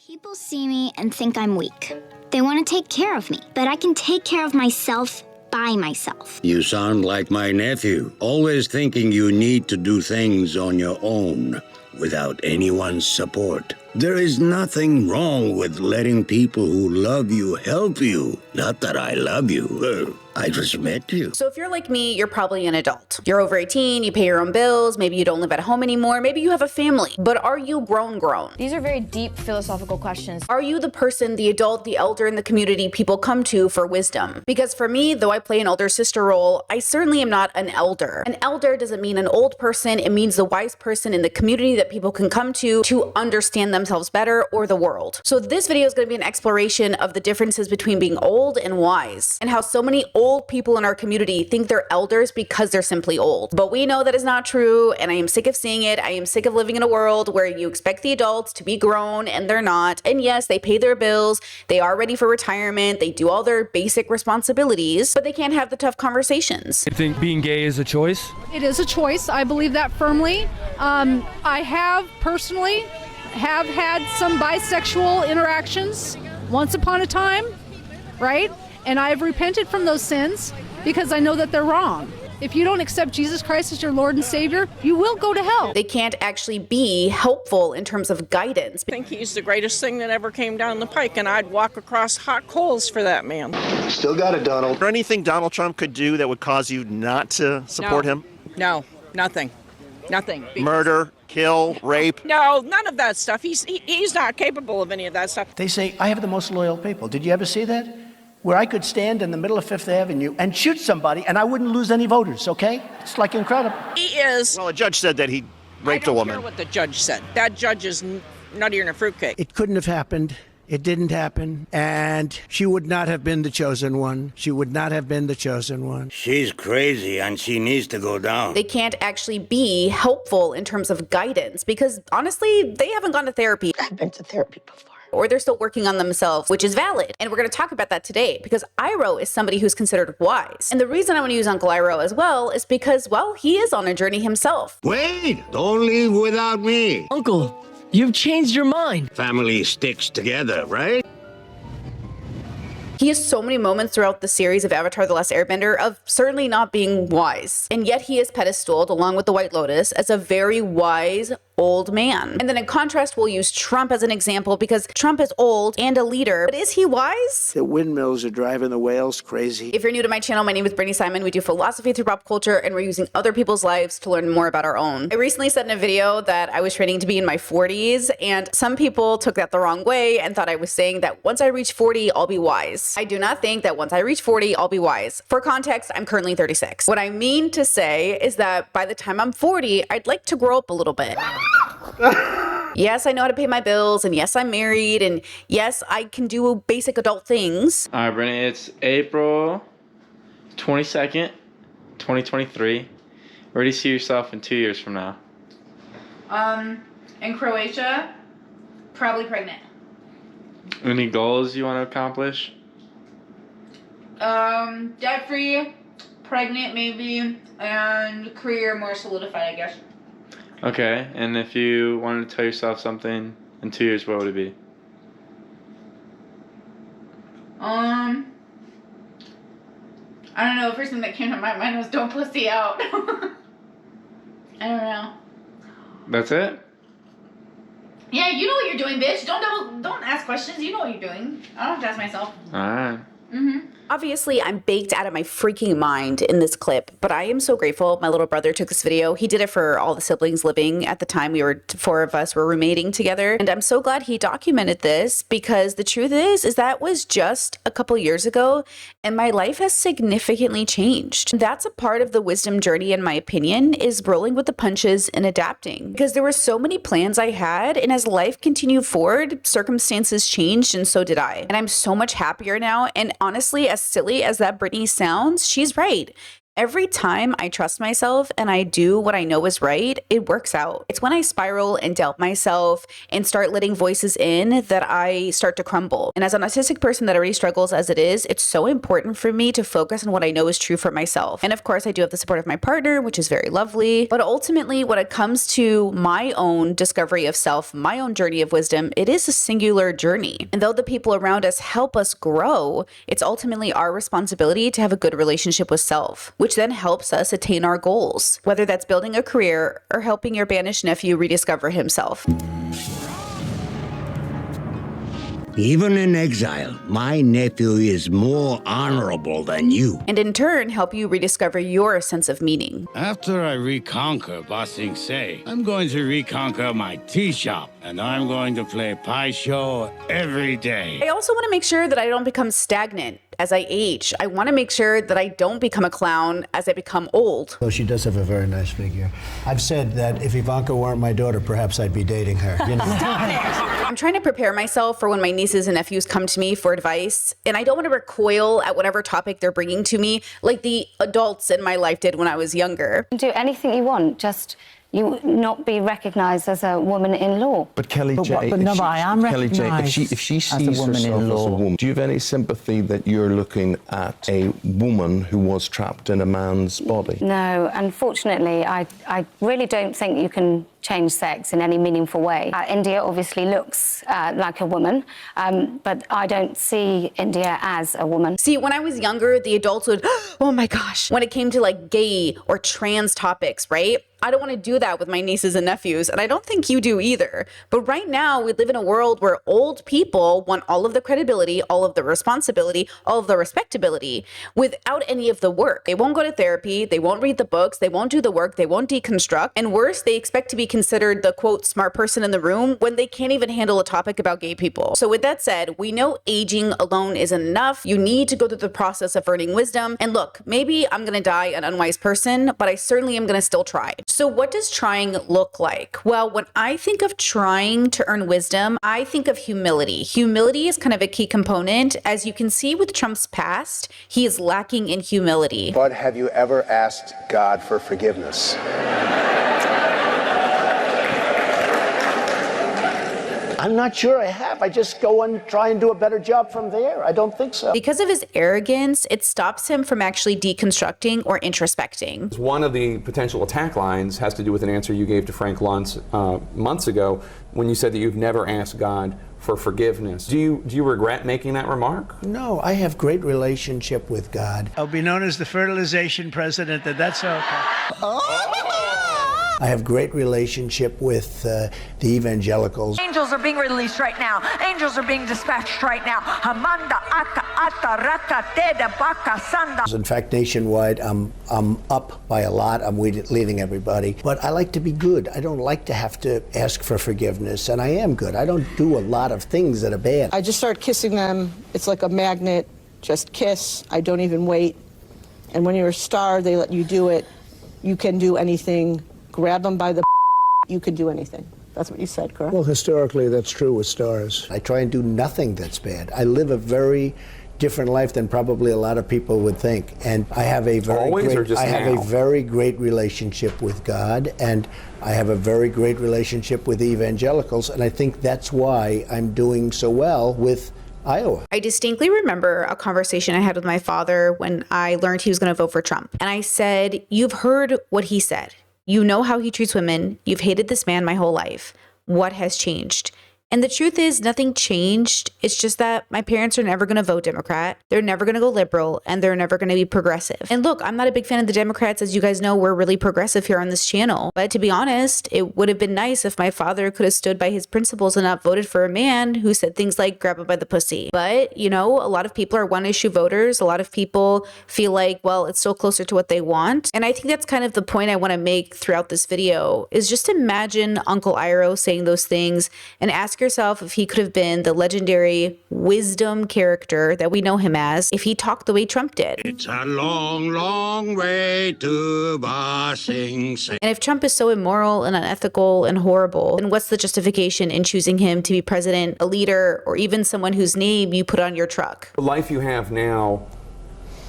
People see me and think I'm weak. They want to take care of me, but I can take care of myself by myself. You sound like my nephew, always thinking you need to do things on your own without anyone's support. There is nothing wrong with letting people who love you help you. Not that I love you. I just met you. So if you're like me, you're probably an adult. You're over 18, you pay your own bills, maybe you don't live at home anymore, maybe you have a family. But are you grown? These are very deep philosophical questions. Are you the person, the adult, the elder in the community people come to for wisdom? Because for me, though I play an older sister role, I certainly am not an elder. An elder doesn't mean an old person, it means the wise person in the community that people can come to understand themselves better or the world. So this video is going to be an exploration of the differences between being old and wise, and how so many old people in our community think they're elders because they're simply old. But we know that is not true, and I am sick of seeing it. I am sick of living in a world where you expect the adults to be grown and they're not. And yes, they pay their bills, they are ready for retirement, they do all their basic responsibilities, but they can't have the tough conversations. I think being gay is a choice. It is a choice. I believe that firmly. I have personally had some bisexual interactions once upon a time, right? And I've repented from those sins because I know that they're wrong. If you don't accept Jesus Christ as your Lord and Savior, you will go to hell. They can't actually be helpful in terms of guidance. I think he's the greatest thing that ever came down the pike, and I'd walk across hot coals for that man. Still got it, Donald. Is there anything Donald Trump could do that would cause you not to support him? No, nothing. Nothing. Murder, kill, rape? No, none of that stuff. He's not capable of any of that stuff. They say, I have the most loyal people. Did you ever see that? Where I could stand in the middle of Fifth Avenue and shoot somebody and I wouldn't lose any voters, okay? It's like incredible. He is. Well, a judge said that he raped a woman. I don't care what the judge said. That judge is nuttier than a fruitcake. It couldn't have happened. It didn't happen. And she would not have been the chosen one. She would not have been the chosen one. She's crazy and she needs to go down. They can't actually be helpful in terms of guidance because honestly, they haven't gone to therapy. I've been to therapy before. Or they're still working on themselves, which is valid. And we're going to talk about that today because Iroh is somebody who's considered wise. And the reason I want to use Uncle Iroh as well is because, well, he is on a journey himself. Wait, don't leave without me. Uncle, you've changed your mind. Family sticks together, right? He has so many moments throughout the series of Avatar: The Last Airbender of certainly not being wise. And yet he is pedestaled along with the White Lotus as a very wise old man. And then in contrast, we'll use Trump as an example because Trump is old and a leader, but is he wise? The windmills are driving the whales crazy. If you're new to my channel, my name is thebertsimon. We do philosophy through pop culture and we're using other people's lives to learn more about our own. I recently said in a video that I was training to be in my 40s and some people took that the wrong way and thought I was saying that once I reach 40, I'll be wise. I do not think that once I reach 40, I'll be wise. For context, I'm currently 36. What I mean to say is that by the time I'm 40, I'd like to grow up a little bit. Yes, I know how to pay my bills, and yes, I'm married, and yes, I can do basic adult things. All right, Brittany, it's April 22nd, 2023. Where do you see yourself in 2 years from now? In Croatia, probably pregnant. Any goals you want to accomplish? Debt-free, pregnant maybe, and career more solidified, I guess. Okay, and if you wanted to tell yourself something in 2 years, what would it be? I don't know. The first thing that came to my mind was don't pussy out. I don't know. That's it? Yeah, you know what you're doing, bitch. Don't ask questions. You know what you're doing. I don't have to ask myself. All right. Obviously, I'm baked out of my freaking mind in this clip, but I am so grateful my little brother took this video. He did it for all the siblings living at the time. We were, 4 of us were roommating together. And I'm so glad he documented this because the truth is that was just a couple years ago and my life has significantly changed. That's a part of the wisdom journey, in my opinion, is rolling with the punches and adapting because there were so many plans I had. And as life continued forward, circumstances changed and so did I. And I'm so much happier now. And honestly, as silly as that Brittany sounds, she's right. Every time I trust myself and I do what I know is right, it works out. It's when I spiral and doubt myself and start letting voices in that I start to crumble. And as an autistic person that already struggles as it is, it's so important for me to focus on what I know is true for myself. And of course, I do have the support of my partner, which is very lovely. But ultimately, when it comes to my own discovery of self, my own journey of wisdom, it is a singular journey. And though the people around us help us grow, it's ultimately our responsibility to have a good relationship with self, which then helps us attain our goals, whether that's building a career or helping your banished nephew rediscover himself. Even in exile, my nephew is more honorable than you. And in turn, help you rediscover your sense of meaning. After I reconquer Ba Sing Se, I'm going to reconquer my tea shop, and I'm going to play Pai Show every day. I also want to make sure that I don't become stagnant as I age. I want to make sure that I don't become a clown as I become old. Well, she does have a very nice figure. I've said that if Ivanka weren't my daughter, perhaps I'd be dating her. You know? I'm trying to prepare myself for when my nieces and nephews come to me for advice, and I don't want to recoil at whatever topic they're bringing to me like the adults in my life did when I was younger. Do anything you want, just you not be recognised as a woman in law. But Kelly J, I am Kelly J, recognised if she as a sees woman herself in as a law. woman, do you have any sympathy that you're looking at a woman who was trapped in a man's body? No, unfortunately, I really don't think you can change sex in any meaningful way. India obviously looks like a woman, but I don't see India as a woman. See, when I was younger, the adults would, oh my gosh, when it came to like gay or trans topics, right? I don't want to do that with my nieces and nephews, and I don't think you do either. But right now, we live in a world where old people want all of the credibility, all of the responsibility, all of the respectability, without any of the work. They won't go to therapy, they won't read the books, they won't do the work, they won't deconstruct, and worse, they expect to be considered the, quote, smart person in the room when they can't even handle a topic about gay people. So with that said, we know aging alone isn't enough. You need to go through the process of earning wisdom. And look, maybe I'm gonna die an unwise person, but I certainly am gonna still try. So what does trying look like? Well, when I think of trying to earn wisdom, I think of humility. Humility is kind of a key component. As you can see with Trump's past, he is lacking in humility. But have you ever asked God for forgiveness? I'm not sure I have. I just go and try and do a better job from there. I don't think so. Because of his arrogance, it stops him from actually deconstructing or introspecting. One of the potential attack lines has to do with an answer you gave to Frank Luntz months ago when you said that you've never asked God for forgiveness. Do you regret making that remark? No, I have great relationship with God. I'll be known as the fertilization president, and that's okay. I have great relationship with the evangelicals. Angels are being released right now. Angels are being dispatched right now. Hamanda aka ata raka teda baka sanda. In fact, nationwide, I'm up by a lot. I'm leading everybody. But I like to be good. I don't like to have to ask for forgiveness, and I am good. I don't do a lot of things that are bad. I just start kissing them. It's like a magnet. Just kiss. I don't even wait. And when you're a star, they let you do it. You can do anything. Grab them by the you can do anything. That's what you said, correct? Well, historically, that's true with stars. I try and do nothing that's bad. I live a very different life than probably a lot of people would think. And I have a very great relationship with God, and I have a very great relationship with evangelicals, and I think that's why I'm doing so well with Iowa. I distinctly remember a conversation I had with my father when I learned he was going to vote for Trump. And I said, you've heard what he said. You know how he treats women. You've hated this man my whole life. What has changed? And the truth is, nothing changed. It's just that my parents are never going to vote Democrat. They're never going to go liberal, and they're never going to be progressive. And look, I'm not a big fan of the Democrats. As you guys know, we're really progressive here on this channel. But to be honest, it would have been nice if my father could have stood by his principles and not voted for a man who said things like grab him by the pussy. But, you know, a lot of people are one-issue voters. A lot of people feel like, well, it's still closer to what they want. And I think that's kind of the point I want to make throughout this video, is just imagine Uncle Iroh saying those things and ask yourself if he could have been the legendary wisdom character that we know him as if he talked the way Trump did. It's a long, long way to Ba Sing Se. And if Trump is so immoral and unethical and horrible, then what's the justification in choosing him to be president, a leader, or even someone whose name you put on your truck? The life you have now,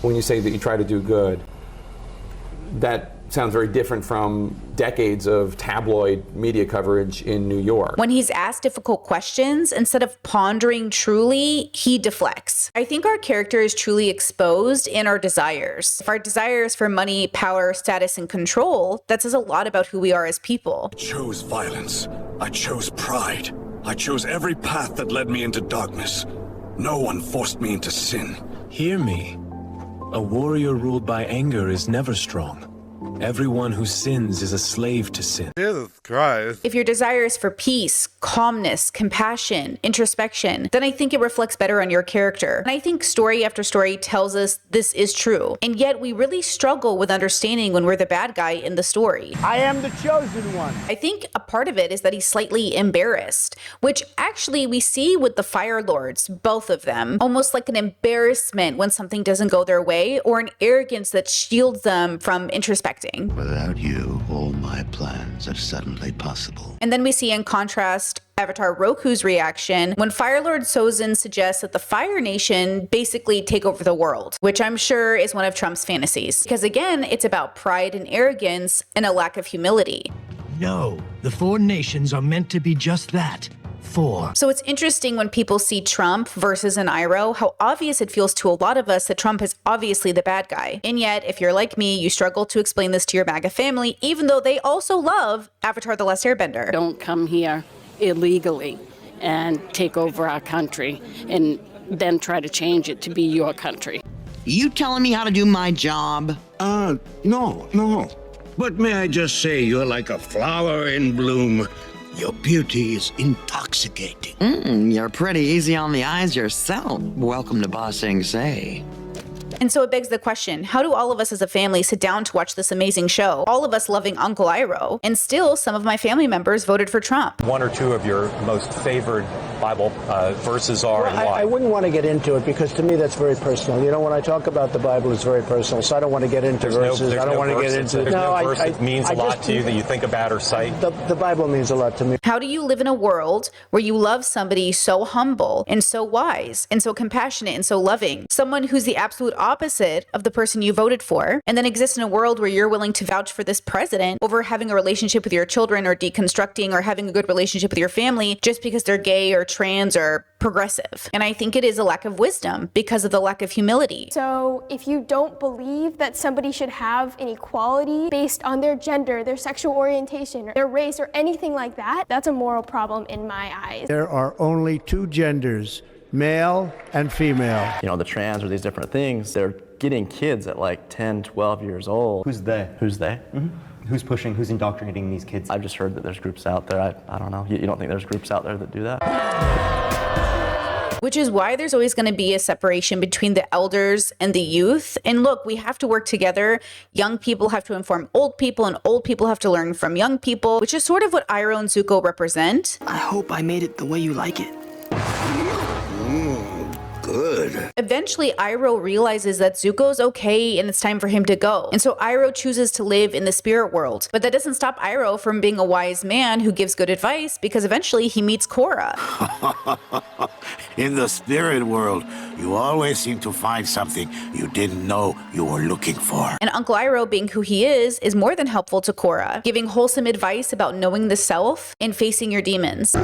when you say that you try to do good, That sounds very different from decades of tabloid media coverage in New York. When he's asked difficult questions, instead of pondering truly, he deflects. I think our character is truly exposed in our desires. If our desires for money, power, status, and control, that says a lot about who we are as people. I chose violence. I chose pride. I chose every path that led me into darkness. No one forced me into sin. Hear me. A warrior ruled by anger is never strong. Everyone who sins is a slave to sin. Jesus Christ. If your desire is for peace, calmness, compassion, introspection, then I think it reflects better on your character. And I think story after story tells us this is true. And yet we really struggle with understanding when we're the bad guy in the story. I am the chosen one. I think a part of it is that he's slightly embarrassed, which actually we see with the Fire Lords, both of them, almost like an embarrassment when something doesn't go their way, or an arrogance that shields them from introspecting. Without you, all my plans are suddenly possible. And then we see in contrast Avatar Roku's reaction when Fire Lord Sozin suggests that the Fire Nation basically take over the world, which I'm sure is one of Trump's fantasies. Because again, it's about pride and arrogance and a lack of humility. No, the 4 nations are meant to be just that. 4. So it's interesting when people see Trump versus an Iroh, how obvious it feels to a lot of us that Trump is obviously the bad guy. And yet, if you're like me, you struggle to explain this to your MAGA family, even though they also love Avatar: The Last Airbender. Don't come here illegally and take over our country and then try to change it to be your country. You telling me how to do my job? No. But may I just say, you're like a flower in bloom. Your beauty is intoxicating. You're pretty easy on the eyes yourself. Welcome to Ba Sing Se. And so it begs the question, how do all of us as a family sit down to watch this amazing show, all of us loving Uncle Iroh, and still some of my family members voted for Trump? 1 or 2 of your most favored Bible verses are, and why? I wouldn't want to get into it because to me that's very personal. You know, when I talk about the Bible, it's very personal, so I don't want to get into verses. I don't want to get into... There's no verse that means a lot to you that you think about or cite? The Bible means a lot to me. How do you live in a world where you love somebody so humble and so wise and so compassionate and so loving, someone who's the absolute opposite of the person you voted for, and then exist in a world where you're willing to vouch for this president over having a relationship with your children or deconstructing or having a good relationship with your family just because they're gay or trans or progressive? And I think it is a lack of wisdom because of the lack of humility. So if you don't believe that somebody should have an equality based on their gender, their sexual orientation, or their race, or anything like that, that's a moral problem in my eyes. There are only 2 genders, male and female. You know, the trans or these different things, they're getting kids at like 10, 12 years old. Who's they? Who's they? Mm-hmm. Who's indoctrinating these kids? I've just heard that there's groups out there. I don't know. You don't think there's groups out there that do that? Which is why there's always going to be a separation between the elders and the youth. And look, we have to work together. Young people have to inform old people, and old people have to learn from young people, which is sort of what Iroh and Zuko represent. I hope I made it the way you like it. Good. Eventually, Iroh realizes that Zuko's okay and it's time for him to go. And so Iroh chooses to live in the spirit world. But that doesn't stop Iroh from being a wise man who gives good advice, because eventually he meets Korra. In the spirit world, you always seem to find something you didn't know you were looking for. And Uncle Iroh, being who he is more than helpful to Korra, giving wholesome advice about knowing the self and facing your demons.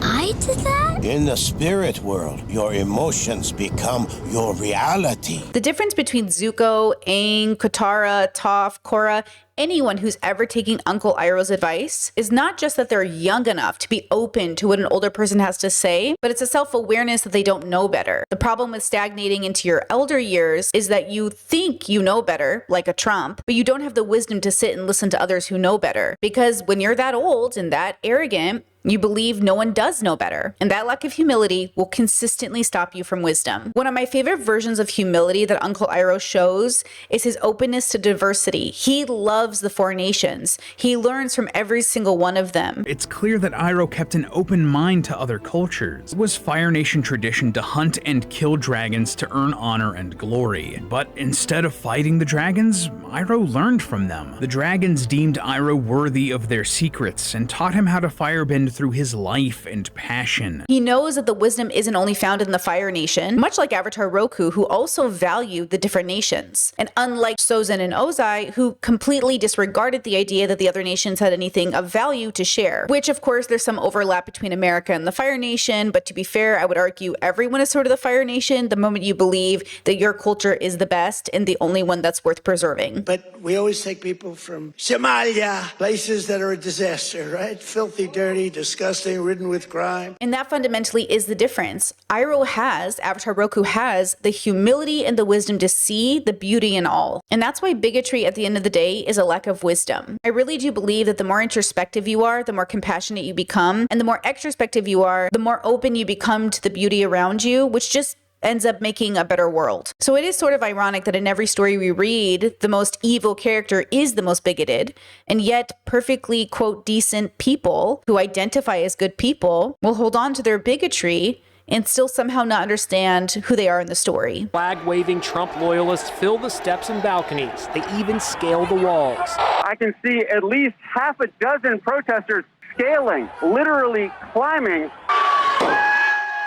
I did that? In the spirit world, your emotions become your reality. The difference between Zuko, Aang, Katara, Toph, Korra, anyone who's ever taking Uncle Iroh's advice is not just that they're young enough to be open to what an older person has to say, but it's a self-awareness that they don't know better. The problem with stagnating into your elder years is that you think you know better, like a Trump, but you don't have the wisdom to sit and listen to others who know better. Because when you're that old and that arrogant, you believe no one does know better. And that lack of humility will consistently stop you from wisdom. One of my favorite versions of humility that Uncle Iroh shows is his openness to diversity. He loves loves the four nations. He learns from every single one of them. It's clear that Iroh kept an open mind to other cultures. It was Fire Nation tradition to hunt and kill dragons to earn honor and glory. But instead of fighting the dragons, Iroh learned from them. The dragons deemed Iroh worthy of their secrets and taught him how to firebend through his life and passion. He knows that the wisdom isn't only found in the Fire Nation, much like Avatar Roku, who also valued the different nations. And unlike Sozin and Ozai, who completely disregarded the idea that the other nations had anything of value to share. Which, of course, there's some overlap between America and the Fire Nation, but to be fair, I would argue everyone is sort of the Fire Nation the moment you believe that your culture is the best and the only one that's worth preserving. But we always take people from Somalia, places that are a disaster, right? Filthy, dirty, disgusting, ridden with crime. And that fundamentally is the difference. Avatar Roku has the humility and the wisdom to see the beauty in all. And that's why bigotry at the end of the day is a lack of wisdom. I really do believe that the more introspective you are, the more compassionate you become, and the more extrospective you are, the more open you become to the beauty around you, which just ends up making a better world. So it is sort of ironic that in every story we read, the most evil character is the most bigoted, and yet perfectly, quote, decent people who identify as good people will hold on to their bigotry and still somehow not understand who they are in the story. Flag-waving Trump loyalists fill the steps and balconies. They even scale the walls. I can see at least half a dozen protesters scaling, literally climbing.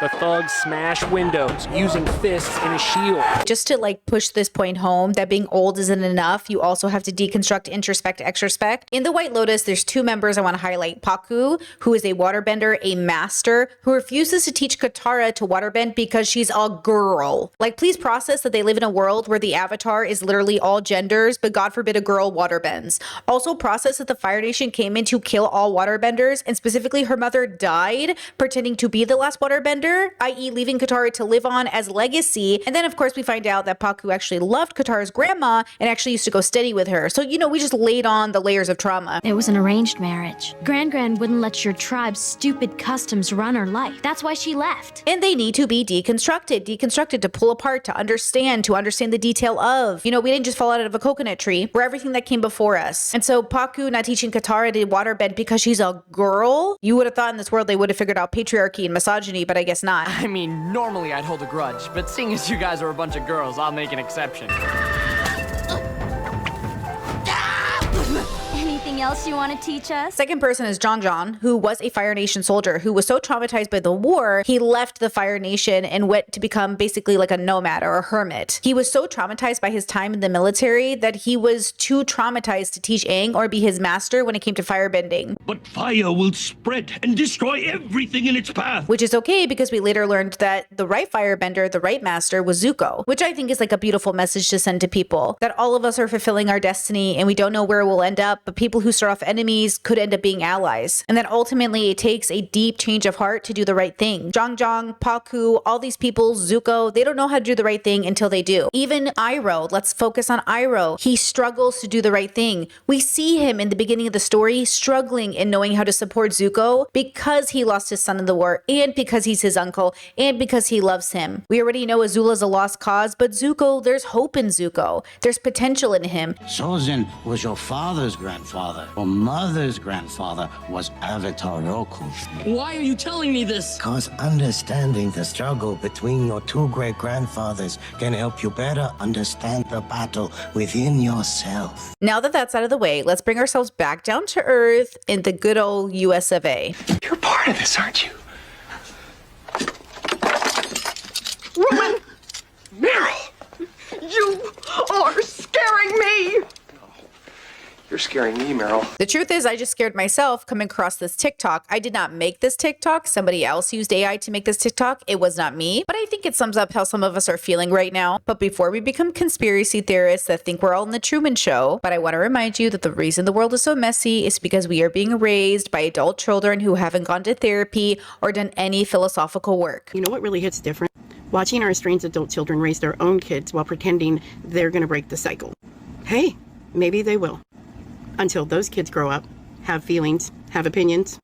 The thugs smash windows using fists and a shield. Just to like push this point home that being old isn't enough, you also have to deconstruct, introspect, extrospect. In the White Lotus, there's two members I want to highlight. Paku, who is a waterbender, a master, who refuses to teach Katara to waterbend because she's a girl. Like, please process that they live in a world where the Avatar is literally all genders, but God forbid a girl waterbends. Also process that the Fire Nation came in to kill all waterbenders, and specifically her mother died pretending to be the last waterbender, i.e. leaving Katara to live on as legacy. And then of course we find out that Paku actually loved Katara's grandma and actually used to go steady with her. So, you know, we just laid on the layers of trauma. It was an arranged marriage. Gran wouldn't let your tribe's stupid customs run her life. That's why she left. And they need to be deconstructed to pull apart, to understand the detail of. You know, we didn't just fall out of a coconut tree. We're everything that came before us. And so Paku not teaching Katara to waterbend because she's a girl, you would have thought in this world they would have figured out patriarchy and misogyny, but I guess not. I mean, normally I'd hold a grudge, but seeing as you guys are a bunch of girls, I'll make an exception. Anything else you want to teach us? Second person is John, who was a Fire Nation soldier who was so traumatized by the war, he left the Fire Nation and went to become basically like a nomad or a hermit. He was so traumatized by his time in the military that he was too traumatized to teach Aang or be his master when it came to firebending. But fire will spread and destroy everything in its path. Which is okay because we later learned that the right firebender, the right master, was Zuko, which I think is like a beautiful message to send to people, that all of us are fulfilling our destiny and we don't know where we'll end up, but people who start off enemies could end up being allies. And that ultimately it takes a deep change of heart to do the right thing. Zhang, Paku, all these people, Zuko, they don't know how to do the right thing until they do. Even Iroh, let's focus on Iroh. He struggles to do the right thing. We see him in the beginning of the story struggling in knowing how to support Zuko because he lost his son in the war and because he's his uncle and because he loves him. We already know Azula's a lost cause, but Zuko, there's hope in Zuko. There's potential in him. Sozin was your father's grandfather. Your mother's grandfather was Avatar Roku. Why are you telling me this? Because understanding the struggle between your two great-grandfathers can help you better understand the battle within yourself. Now that that's out of the way, let's bring ourselves back down to earth in the good old US of A. You're part of this, aren't you? Woman! Meryl! You are scaring me! You're scaring me, Meryl. The truth is, I just scared myself coming across this TikTok. I did not make this TikTok. Somebody else used AI to make this TikTok. It was not me. But I think it sums up how some of us are feeling right now. But before we become conspiracy theorists that think we're all in the Truman Show, but I want to remind you that the reason the world is so messy is because we are being raised by adult children who haven't gone to therapy or done any philosophical work. You know what really hits different? Watching our estranged adult children raise their own kids while pretending they're going to break the cycle. Hey, maybe they will. Until those kids grow up, have feelings, have opinions,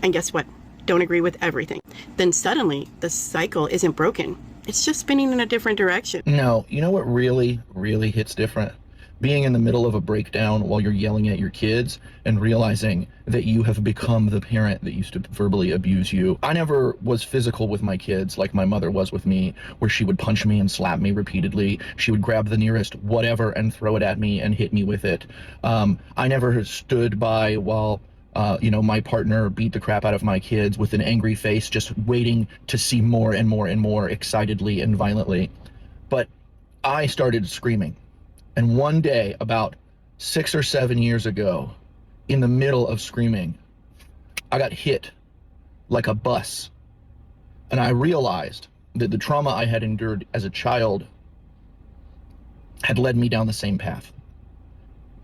and guess what? Don't agree with everything. Then suddenly, the cycle isn't broken. It's just spinning in a different direction. No, you know what really hits different? being in the middle of a breakdown while you're yelling at your kids and realizing that you have become the parent that used to verbally abuse you. I never was physical with my kids like my mother was with me, where she would punch me and slap me repeatedly. She would grab the nearest whatever and throw it at me and hit me with it. I never stood by while my partner beat the crap out of my kids with an angry face, just waiting to see more and more and more excitedly and violently. But I started screaming. And one day, about 6 or 7 years ago, in the middle of screaming, I got hit like a bus. And I realized that the trauma I had endured as a child had led me down the same path.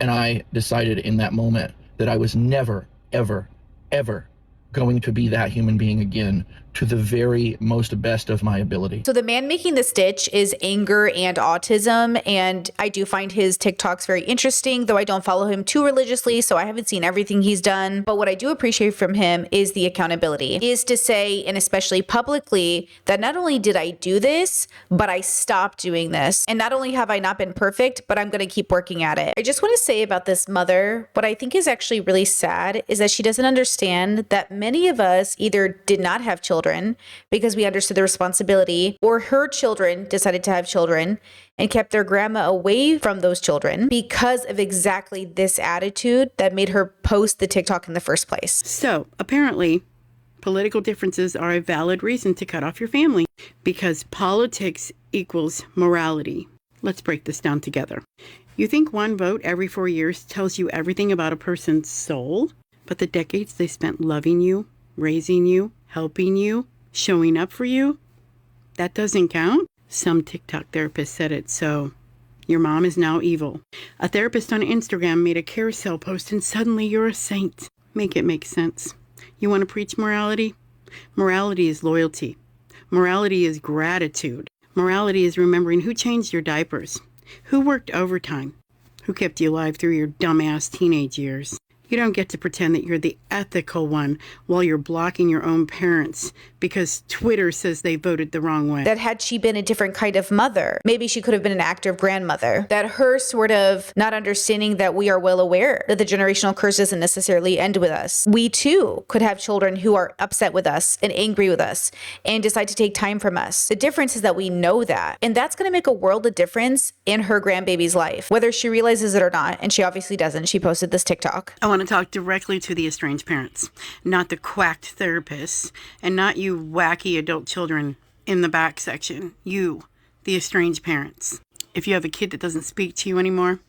And I decided in that moment that I was never, ever, ever going to be that human being again, to the very most best of my ability. So the man making the stitch is anger and autism, and I do find his TikToks very interesting, though I don't follow him too religiously, so I haven't seen everything he's done. But what I do appreciate from him is the accountability, is to say, and especially publicly, that not only did I do this, but I stopped doing this. And not only have I not been perfect, but I'm going to keep working at it. I just want to say about this mother, what I think is actually really sad is that she doesn't understand that many of us either did not have children because we understood the responsibility, or her children decided to have children and kept their grandma away from those children because of exactly this attitude that made her post the TikTok in the first place. So apparently, political differences are a valid reason to cut off your family because politics equals morality. Let's break this down together. You think one vote every 4 years tells you everything about a person's soul, but the decades they spent loving you, raising you, helping you, showing up for you, that doesn't count? Some TikTok therapist said it, so your mom is now evil. A therapist on Instagram made a carousel post and suddenly you're a saint. Make it make sense. You want to preach morality? Morality is loyalty. Morality is gratitude. Morality is remembering who changed your diapers, who worked overtime, who kept you alive through your dumbass teenage years. You don't get to pretend that you're the ethical one while you're blocking your own parents because Twitter says they voted the wrong way. That had she been a different kind of mother, maybe she could have been an active grandmother. That her sort of not understanding that we are well aware that the generational curse doesn't necessarily end with us. We too could have children who are upset with us and angry with us and decide to take time from us. The difference is that we know that. And that's going to make a world of difference in her grandbaby's life, whether she realizes it or not. And she obviously doesn't. She posted this TikTok. I want to talk directly to the estranged parents, not the quacked therapists, and not you wacky adult children in the back section. You, the estranged parents. If you have a kid that doesn't speak to you anymore,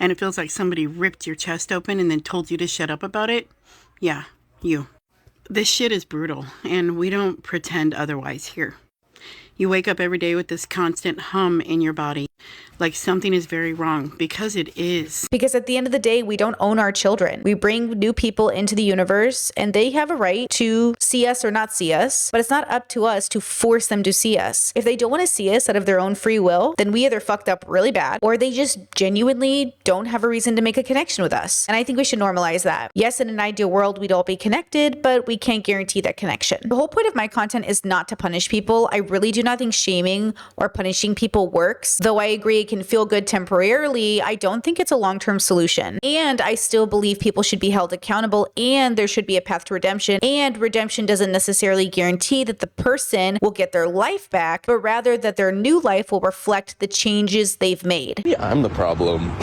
and it feels like somebody ripped your chest open and then told you to shut up about it, yeah, you. This shit is brutal, and we don't pretend otherwise here. You wake up every day with this constant hum in your body, like something is very wrong, because it is. Because at the end of the day, we don't own our children. We bring new people into the universe, and they have a right to see us or not see us, but it's not up to us to force them to see us. If they don't want to see us out of their own free will, then we either fucked up really bad, or they just genuinely don't have a reason to make a connection with us. And I think we should normalize that. Yes, in an ideal world, we'd all be connected, but we can't guarantee that connection. The whole point of my content is not to punish people. I really do not think shaming or punishing people works. Though I agree it can feel good temporarily, I don't think it's a long-term solution. And I still believe people should be held accountable, and there should be a path to redemption. And redemption doesn't necessarily guarantee that the person will get their life back, but rather that their new life will reflect the changes they've made. Yeah, I'm the problem.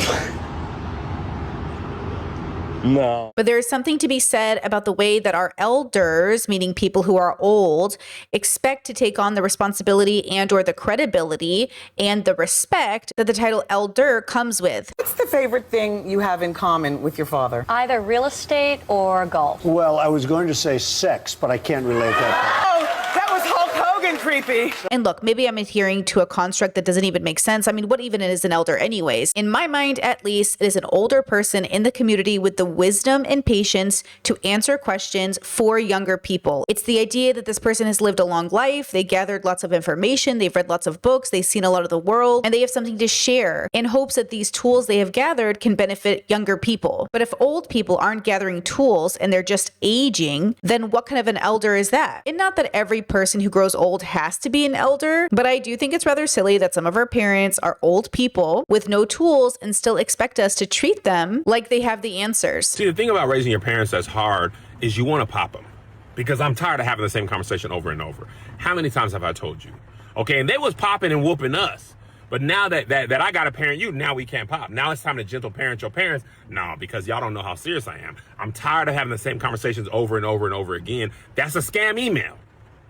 No. But there is something to be said about the way that our elders, meaning people who are old, expect to take on the responsibility and or the credibility and the respect that the title elder comes with. What's the favorite thing you have in common with your father? Either real estate or golf. Well, I was going to say sex, but I can't relate that. Oh, that was Hulk Hogan creepy. And look, maybe I'm adhering to a construct that doesn't even make sense. I mean, what even is an elder anyways? In my mind, at least, it is an older person in the community with the wisdom and patience to answer questions for younger people. It's the idea that this person has lived a long life, they gathered lots of information, they've read lots of books, they've seen a lot of the world, and they have something to share in hopes that these tools they have gathered can benefit younger people. But if old people aren't gathering tools and they're just aging, then what kind of an elder is that? And not that every person who grows old old has to be an elder, but I do think it's rather silly that some of our parents are old people with no tools and still expect us to treat them like they have the answers. See, the thing about raising your parents that's hard is you want to pop them, because I'm tired of having the same conversation over and over. How many times have I told you? Okay, and they was popping and whooping us. But now that I got to parent you, now we can't pop. Now it's time to gentle parent your parents. No, because y'all don't know how serious I am. I'm tired of having the same conversations over and over and over again. That's a scam email,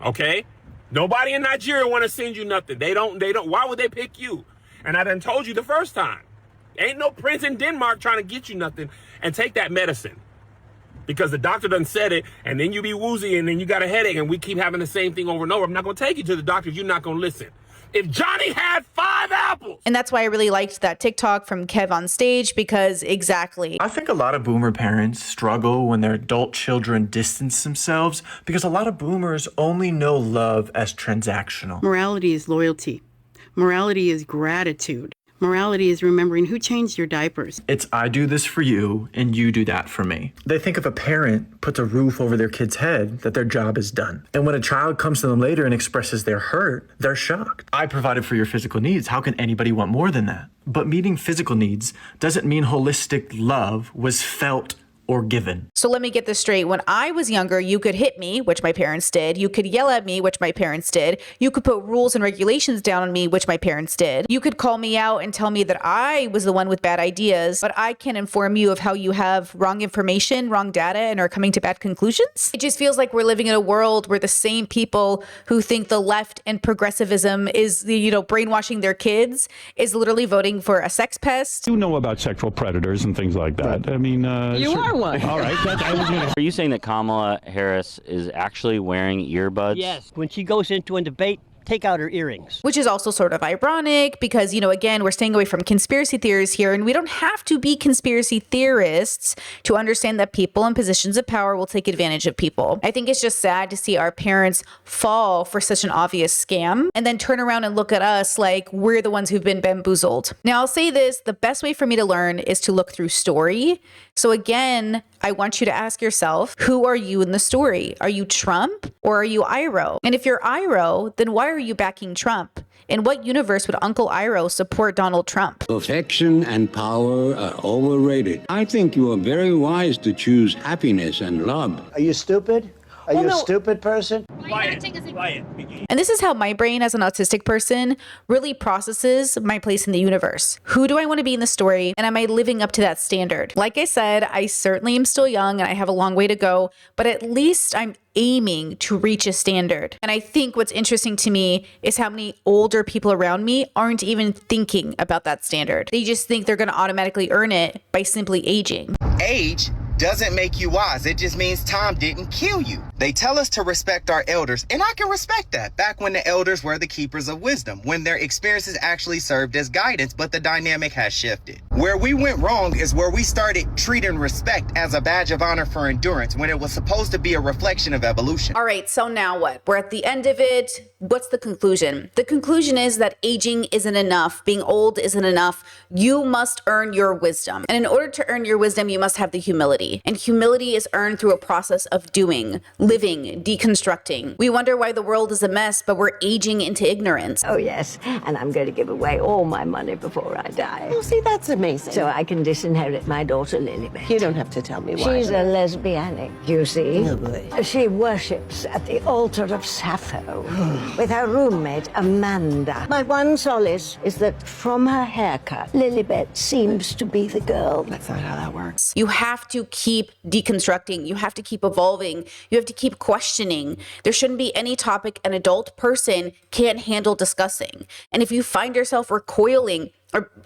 okay? Nobody in Nigeria want to send you nothing. They don't. Why would they pick you? And I done told you the first time. Ain't no prince in Denmark trying to get you nothing. And take that medicine. Because the doctor done said it, and then you be woozy, and then you got a headache, and we keep having the same thing over and over. I'm not going to take you to the doctor if you're not going to listen. If Johnny had 5 apples. And that's why I really liked that TikTok from Kev on stage, because exactly. I think a lot of boomer parents struggle when their adult children distance themselves because a lot of boomers only know love as transactional. Morality is loyalty. Morality is gratitude. Morality is remembering who changed your diapers. It's I do this for you and you do that for me. They think if a parent puts a roof over their kid's head that their job is done. And when a child comes to them later and expresses their hurt, they're shocked. I provided for your physical needs. How can anybody want more than that? But meeting physical needs doesn't mean holistic love was felt or given. So let me get this straight. When I was younger, you could hit me, which my parents did. You could yell at me, which my parents did. You could put rules and regulations down on me, which my parents did. You could call me out and tell me that I was the one with bad ideas, but I can inform you of how you have wrong information, wrong data, and are coming to bad conclusions. It just feels like we're living in a world where the same people who think the left and progressivism is, brainwashing their kids is literally voting for a sex pest. You know about sexual predators and things like that. I mean, you are one. All right. Are you saying that Kamala Harris is actually wearing earbuds? Yes. When she goes into a debate, take out her earrings. Which is also sort of ironic because, again, we're staying away from conspiracy theories here, and we don't have to be conspiracy theorists to understand that people in positions of power will take advantage of people. I think it's just sad to see our parents fall for such an obvious scam and then turn around and look at us like we're the ones who've been bamboozled. Now, I'll say this, the best way for me to learn is to look through story. So again, I want you to ask yourself, who are you in the story? Are you Trump or are you Iroh? And if you're Iroh, then why are you backing Trump? In what universe would Uncle Iroh support Donald Trump? Affection and power are overrated. I think you are very wise to choose happiness and love. Are you stupid? Are you a stupid person? Quiet. And this is how my brain as an autistic person really processes my place in the universe. Who do I want to be in the story? And am I living up to that standard? Like I said, I certainly am still young and I have a long way to go, but at least I'm aiming to reach a standard. And I think what's interesting to me is how many older people around me aren't even thinking about that standard. They just think they're going to automatically earn it by simply aging. Age doesn't make you wise. It just means time didn't kill you. They tell us to respect our elders, and I can respect that. Back when the elders were the keepers of wisdom, when their experiences actually served as guidance, but the dynamic has shifted. Where we went wrong is where we started treating respect as a badge of honor for endurance, when it was supposed to be a reflection of evolution. All right, so now what? We're at the end of it. What's the conclusion? The conclusion is that aging isn't enough. Being old isn't enough. You must earn your wisdom. And in order to earn your wisdom, you must have the humility. And humility is earned through a process of doing, living, deconstructing. We wonder why the world is a mess, but we're aging into ignorance. Oh, yes. And I'm going to give away all my money before I die. Oh, see, that's amazing. So I can disinherit my daughter, Lilibet. You don't have to tell me why. She's a lesbianic, you see. Oh, boy. She worships at the altar of Sappho with her roommate, Amanda. My one solace is that from her haircut, Lilibet seems to be the girl. That's not how that works. You have to keep deconstructing. You have to keep evolving. You have to keep questioning. There shouldn't be any topic an adult person can't handle discussing. And if you find yourself recoiling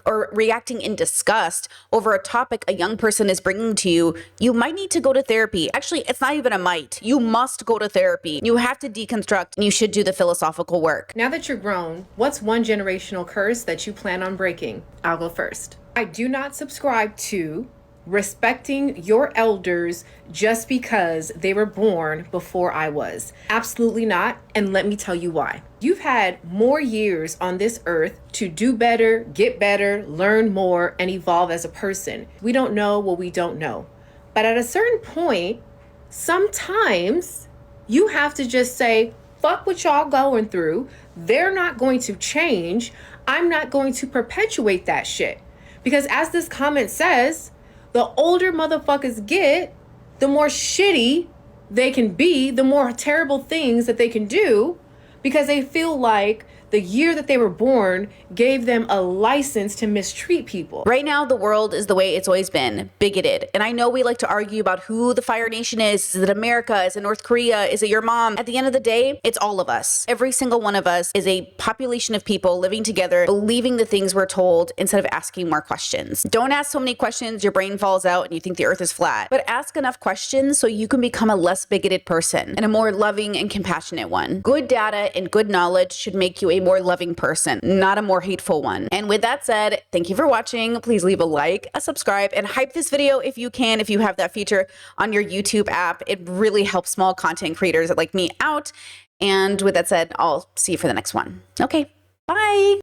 or reacting in disgust over a topic a young person is bringing to you, you might need to go to therapy. Actually, it's not even a might. You must go to therapy. You have to deconstruct, and you should do the philosophical work. Now that you're grown, what's one generational curse that you plan on breaking? I'll go first. I do not subscribe to respecting your elders just because they were born before I was. Absolutely not. And let me tell you why. You've had more years on this earth to do better, get better, learn more, and evolve as a person. We don't know what we don't know. But at a certain point, sometimes you have to just say, fuck what y'all going through. They're not going to change. I'm not going to perpetuate that shit. Because as this comment says, the older motherfuckers get, the more shitty they can be, the more terrible things that they can do, because they feel like the year that they were born gave them a license to mistreat people. Right now, the world is the way it's always been, bigoted. And I know we like to argue about who the Fire Nation is. Is it America? Is it North Korea? Is it your mom? At the end of the day, it's all of us. Every single one of us is a population of people living together, believing the things we're told instead of asking more questions. Don't ask so many questions, your brain falls out and you think the earth is flat. But ask enough questions so you can become a less bigoted person and a more loving and compassionate one. Good data and good knowledge should make you a more loving person, not a more hateful one. And with that said, thank you for watching. Please leave a like, a subscribe, and hype this video if you can, if you have that feature on your YouTube app. It really helps small content creators like me out. And with that said, I'll see you for the next one. Okay, bye.